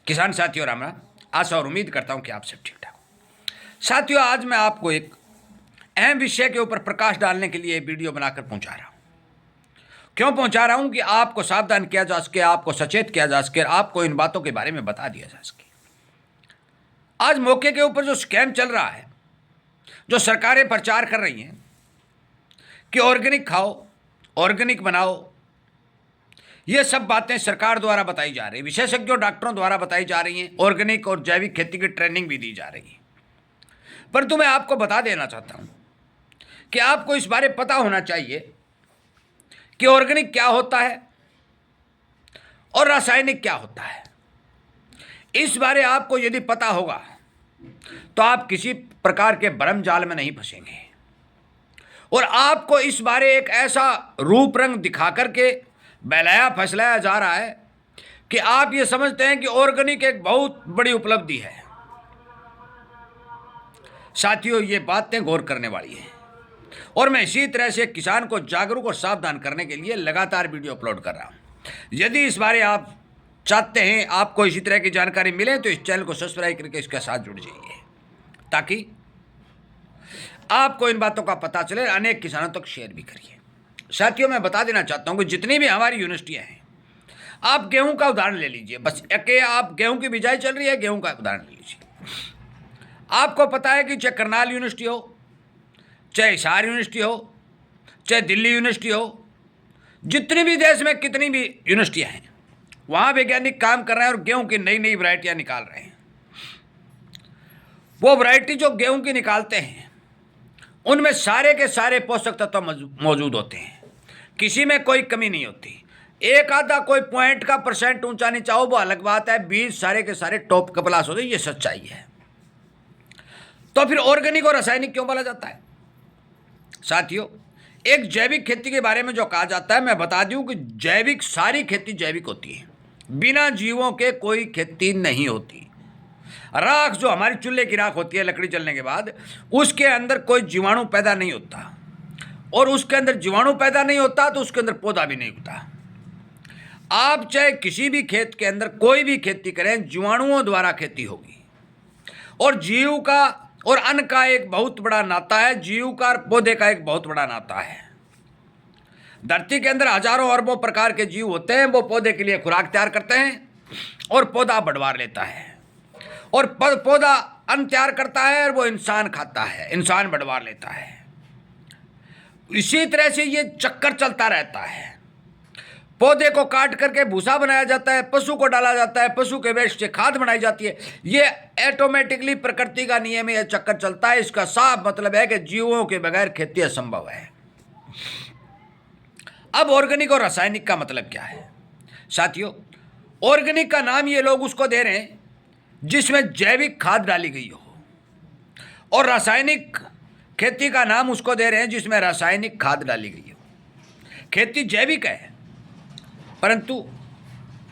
किसान साथियों राम राम। आशा और उम्मीद करता हूं कि आप सब ठीक ठाक हो। साथियों, आज मैं आपको एक अहम विषय के ऊपर प्रकाश डालने के लिए वीडियो बनाकर पहुंचा रहा हूं। क्यों पहुंचा रहा हूं कि आपको सावधान किया जा सके, आपको सचेत किया जा सके, आपको इन बातों के बारे में बता दिया जा सके। आज मौके के ऊपर जो स्कैम चल रहा है, जो सरकारें प्रचार कर रही हैं कि ऑर्गेनिक खाओ, ऑर्गेनिक बनाओ, ये सब बातें सरकार द्वारा बताई जा रही है, विशेषज्ञों डॉक्टरों द्वारा बताई जा रही हैं। ऑर्गेनिक और जैविक खेती की ट्रेनिंग भी दी जा रही है। परंतु मैं आपको बता देना चाहता हूं कि आपको इस बारे पता होना चाहिए कि ऑर्गेनिक क्या होता है और रासायनिक क्या होता है। इस बारे आपको यदि पता होगा तो आप किसी प्रकार के भ्रम जाल में नहीं फंसेंगे और आपको इस बारे एक ऐसा रूप रंग दिखा करके बहलाया फसलाया जा रहा है कि आप ये समझते हैं कि ऑर्गेनिक एक बहुत बड़ी उपलब्धि है। साथियों, ये बातें गौर करने वाली हैं और मैं इसी तरह से किसान को जागरूक और सावधान करने के लिए लगातार वीडियो अपलोड कर रहा हूं। यदि इस बारे आप चाहते हैं आपको इसी तरह की जानकारी मिले तो इस चैनल को सब्सक्राइब करके इसके साथ जुड़ जाइए ताकि आपको इन बातों का पता चले। अनेक किसानों तक शेयर भी करिए। साथियों, मैं बता देना चाहता हूं कि जितनी भी हमारी यूनिवर्सिटियां हैं, आप गेहूं का उदाहरण ले लीजिए। बस आप गेहूं की बिजाई चल रही है, गेहूं का उदाहरण ले लीजिए। आपको पता है कि चाहे करनाल यूनिवर्सिटी हो, चाहे हिसार यूनिवर्सिटी हो, चाहे दिल्ली यूनिवर्सिटी हो, जितनी भी देश में कितनी भी यूनिवर्सिटियां हैं, वहां वैज्ञानिक काम कर रहे हैं और गेहूं की नई नई वैरायटियां निकाल रहे हैं। वो वैरायटी जो गेहूं की निकालते हैं उनमें सारे के सारे पोषक तत्व मौजूद होते हैं, किसी में कोई कमी नहीं होती। एक आधा कोई पॉइंट का % ऊंचा नीचा हो वो अलग बात है, बीज सारे के सारे टॉप क्लास होते हैं। ये सच्चाई है। तो फिर ऑर्गेनिक और रासायनिक क्यों बोला जाता है? साथियों, एक जैविक खेती के बारे में जो कहा जाता है, मैं बता दूं कि जैविक सारी खेती जैविक होती है। बिना जीवों के कोई खेती नहीं होती। राख जो हमारी चूल्हे की राख होती है लकड़ी जलने के बाद, उसके अंदर कोई जीवाणु पैदा नहीं होता और उसके अंदर जीवाणु पैदा नहीं होता तो उसके अंदर पौधा भी नहीं उगता। आप चाहे किसी भी खेत के अंदर कोई भी खेती करें, जीवाणुओं द्वारा खेती होगी और जीव का और अन्न का एक बहुत बड़ा नाता है। जीव का और पौधे का एक बहुत बड़ा नाता है। धरती के अंदर हजारों अरबों प्रकार के जीव होते हैं। वो पौधे के लिए खुराक तैयार करते हैं और पौधा बढ़वार लेता है और पौधा अन्न तैयार करता है और वो इंसान खाता है, इंसान बढ़वार लेता है। इसी तरह से ये चक्कर चलता रहता है। पौधे को काट करके भूसा बनाया जाता है, पशु को डाला जाता है, पशु के वेस्ट से खाद बनाई जाती है। ये ऑटोमेटिकली प्रकृति का नियम है, यह चक्कर चलता है। इसका साफ मतलब है कि जीवों के बगैर खेती असंभव है। अब ऑर्गेनिक और रासायनिक का मतलब क्या है? साथियों, ऑर्गेनिक का नाम ये लोग उसको दे रहे हैं जिसमें जैविक खाद डाली गई हो और रासायनिक खेती का नाम उसको दे रहे हैं जिसमें रासायनिक खाद डाली गई हो। खेती जैविक है परंतु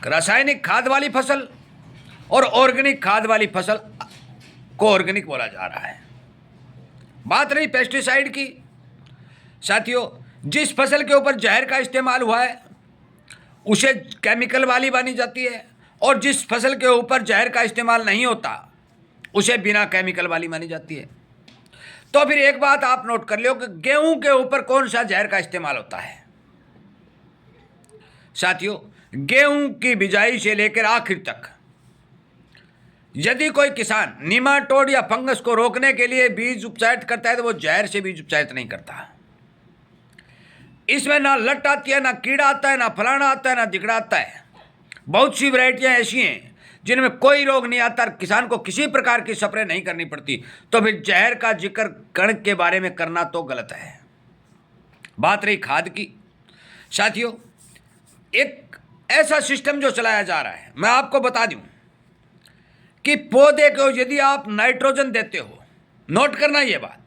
रासायनिक खाद वाली फसल और ऑर्गेनिक खाद वाली फसल को ऑर्गेनिक बोला जा रहा है। बात रही पेस्टिसाइड की। साथियों, जिस फसल के ऊपर जहर का इस्तेमाल हुआ है उसे केमिकल वाली मानी जाती है और जिस फसल के ऊपर जहर का इस्तेमाल नहीं होता उसे बिना केमिकल वाली मानी जाती है। तो फिर एक बात आप नोट कर लो कि गेहूं के ऊपर कौन सा जहर का इस्तेमाल होता है? साथियों, गेहूं की बिजाई से लेकर आखिर तक यदि कोई किसान निमाटोड या फंगस को रोकने के लिए बीज उपचारित करता है तो वो जहर से बीज उपचारित नहीं करता। इसमें ना लट आती है, ना कीड़ा आता है, ना फलाना आता है, ना दिगड़ा आता है। बहुत सी वैरायटियां ऐसी हैं जिनमें कोई रोग नहीं आता, किसान को किसी प्रकार की स्प्रे नहीं करनी पड़ती। तो फिर जहर का जिक्र कणक के बारे में करना तो गलत है। बात रही खाद की। साथियों, एक ऐसा सिस्टम जो चलाया जा रहा है, मैं आपको बता दूं कि पौधे को यदि आप नाइट्रोजन देते हो, नोट करना ये बात,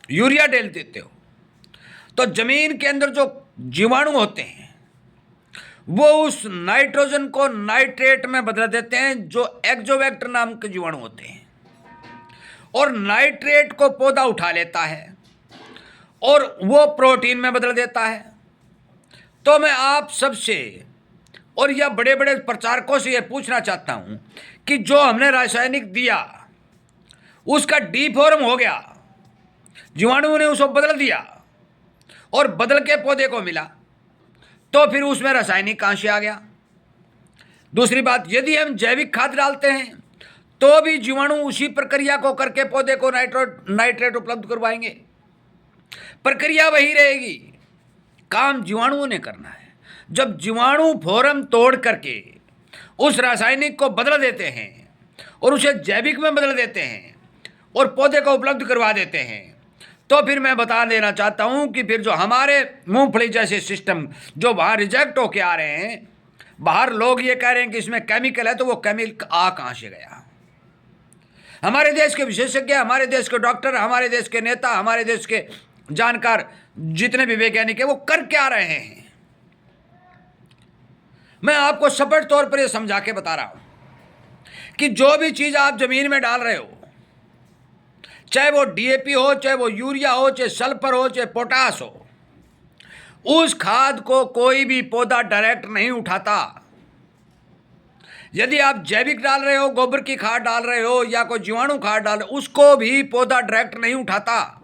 यूरिया डाल देते हो तो जमीन के अंदर जो जीवाणु होते हैं वो उस नाइट्रोजन को नाइट्रेट में बदल देते हैं, जो एक्जोवेक्टर नाम के जीवाणु होते हैं, और नाइट्रेट को पौधा उठा लेता है और वो प्रोटीन में बदल देता है। तो मैं आप सबसे और यह बड़े बड़े प्रचारकों से यह पूछना चाहता हूं कि जो हमने रासायनिक दिया उसका डी फॉर्म हो गया, जीवाणुओं ने उसको बदल दिया और बदल के पौधे को मिला, तो फिर उसमें रासायनिक कहां से आ गया? दूसरी बात, यदि हम जैविक खाद डालते हैं तो भी जीवाणु उसी प्रक्रिया को करके पौधे को नाइट्रेट उपलब्ध करवाएंगे, प्रक्रिया वही रहेगी, काम जीवाणुओं ने करना है। जब जीवाणु फोरम तोड़ करके उस रासायनिक को बदल देते हैं और उसे जैविक में बदल देते हैं और पौधे को उपलब्ध करवा देते हैं, तो फिर मैं बता देना चाहता हूं कि फिर जो हमारे मूंगफली जैसे सिस्टम जो बाहर रिजेक्ट होके आ रहे हैं, बाहर लोग ये कह रहे हैं कि इसमें केमिकल है, तो वो केमिकल आ कहां से गया? हमारे देश के विशेषज्ञ, हमारे देश के डॉक्टर, हमारे देश के नेता, हमारे देश के जानकार जितने भी वैज्ञानिक है वो कर क्या रहे हैं? मैं आपको स्पष्ट तौर पर यह समझा के बता रहा हूं कि जो भी चीज आप जमीन में डाल रहे हो, चाहे वो डीएपी हो, चाहे वो यूरिया हो, चाहे सल्फर हो, चाहे पोटास हो, उस खाद को कोई भी पौधा डायरेक्ट नहीं उठाता। यदि आप जैविक डाल रहे हो, गोबर की खाद डाल रहे हो या कोई जीवाणु खाद डाल रहे हो, उसको भी पौधा डायरेक्ट नहीं उठाता।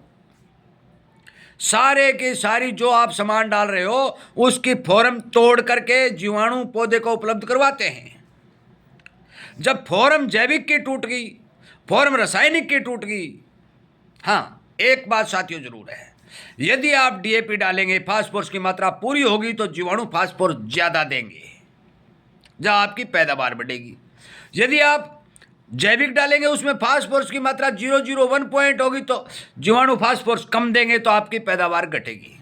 सारे के सारी जो आप सामान डाल रहे हो उसकी फॉर्म तोड़ करके जीवाणु पौधे को उपलब्ध करवाते हैं। जब फॉर्म जैविक की टूट गई, फॉर्म रासायनिक की टूट गई, हाँ एक बात साथियों जरूर है, यदि आप डीएपी डालेंगे, फास्फोरस की मात्रा पूरी होगी तो जीवाणु फास्फोरस ज्यादा देंगे, जहां आपकी पैदावार बढ़ेगी। यदि आप जैविक डालेंगे, उसमें फास्फोरस की मात्रा 001 पॉइंट होगी तो जीवाणु फास्फोरस कम देंगे तो आपकी पैदावार घटेगी।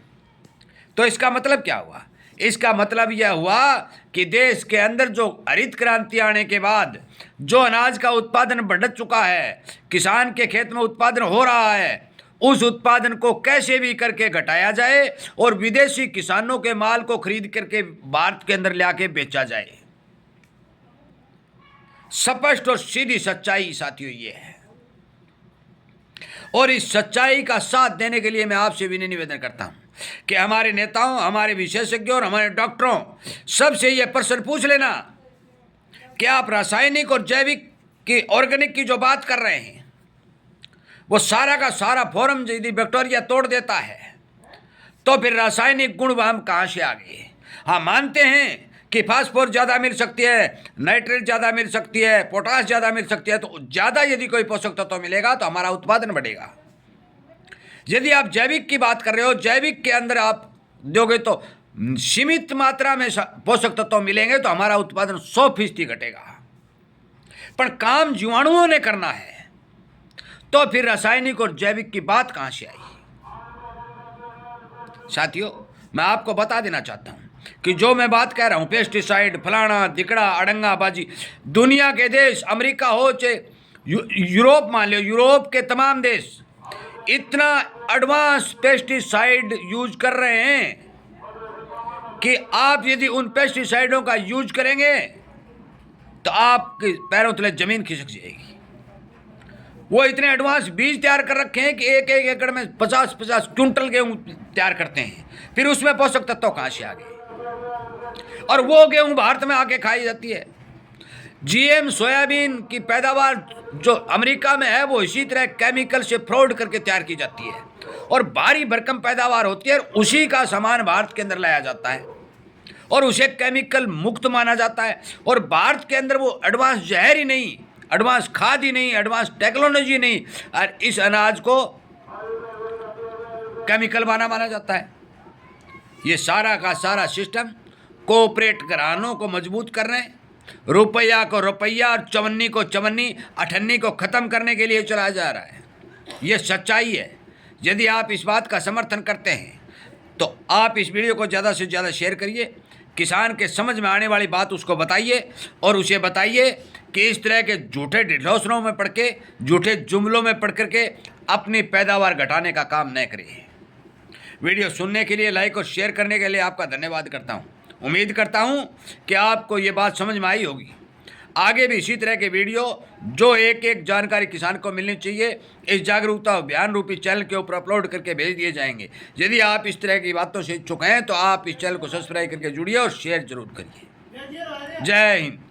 तो इसका मतलब क्या हुआ? इसका मतलब यह हुआ कि देश के अंदर जो हरित क्रांति आने के बाद जो अनाज का उत्पादन बढ़ चुका है, किसान के खेत में उत्पादन हो रहा है, उस उत्पादन को कैसे भी करके घटाया जाए और विदेशी किसानों के माल को खरीद करके भारत के अंदर लाके बेचा जाए। स्पष्ट और सीधी सच्चाई साथियों ये है, और इस सच्चाई का साथ देने के लिए मैं आपसे विनय निवेदन करता हूं कि हमारे नेताओं, हमारे विशेषज्ञों और हमारे डॉक्टरों सबसे यह प्रश्न पूछ लेना कि आप रासायनिक और जैविक की, ऑर्गेनिक की जो बात कर रहे हैं, वो सारा का सारा फॉर्म यदि बैक्टीरिया तोड़ देता है तो फिर रासायनिक गुण हम कहां से आ गए? हाँ, मानते हैं कि फास्फोरस ज़्यादा मिल सकती है, नाइट्रेट ज़्यादा मिल सकती है, पोटास ज़्यादा मिल सकती है, तो ज़्यादा यदि कोई पोषक तत्व मिलेगा तो हमारा उत्पादन बढ़ेगा। यदि आप जैविक की बात कर रहे हो, जैविक के अंदर आप दोगे तो सीमित मात्रा में पोषक तत्व मिलेंगे तो हमारा उत्पादन 100% घटेगा। पर काम जीवाणुओं ने करना है, तो फिर रासायनिक और जैविक की बात कहां से आई? साथियों, मैं आपको बता देना चाहता हूं कि जो मैं बात कह रहा हूं, पेस्टिसाइड, फलाना दिकड़ा अड़ंगा बाजी, दुनिया के देश, अमेरिका हो चाहे यूरोप, मान लो यूरोप के तमाम देश इतना एडवांस पेस्टिसाइड यूज कर रहे हैं कि आप यदि उन पेस्टिसाइडों का यूज करेंगे तो आपके पैरों तले जमीन खिसक जाएगी। वो इतने एडवांस बीज तैयार कर रखे हैं कि एक एक एकड़ में 50-50 क्विंटल गेहूं तैयार करते हैं, फिर उसमें पोषक तत्व कहां से आ गए? और वो गेहूं भारत में आके खाई जाती है। जीएम सोयाबीन की पैदावार जो अमेरिका में है वो इसी तरह केमिकल से फ्रॉड करके तैयार की जाती है और भारी भरकम पैदावार होती है, उसी का सामान भारत के अंदर लाया जाता है और उसे केमिकल मुक्त माना जाता है। और भारत के अंदर वो एडवांस जहर ही नहीं, एडवांस खाद ही नहीं, एडवांस टेक्नोलॉजी नहीं, और इस अनाज को केमिकल माना जाता है। ये सारा का सारा सिस्टम कोऑपरेट घरानों को मजबूत करने, रुपया को रुपया और चवन्नी को चवन्नी, अठन्नी को ख़त्म करने के लिए चलाया जा रहा है। ये सच्चाई है। यदि आप इस बात का समर्थन करते हैं तो आप इस वीडियो को ज़्यादा से ज़्यादा शेयर करिए, किसान के समझ में आने वाली बात उसको बताइए और उसे बताइए कि इस तरह के झूठे ढिढोसलों में पढ़ के, झूठे जुमलों में पढ़ करके अपनी पैदावार घटाने का काम न करिए। वीडियो सुनने के लिए, लाइक और शेयर करने के लिए आपका धन्यवाद करता हूँ। उम्मीद करता हूं कि आपको ये बात समझ में आई होगी। आगे भी इसी तरह के वीडियो जो एक एक जानकारी किसान को मिलनी चाहिए, इस जागरूकता अभियान रूपी चैनल के ऊपर अपलोड करके भेज दिए जाएंगे। यदि आप इस तरह की बातों से इच्छुक हैं तो आप इस चैनल को सब्सक्राइब करके जुड़िए और शेयर जरूर करिए। जय हिंद।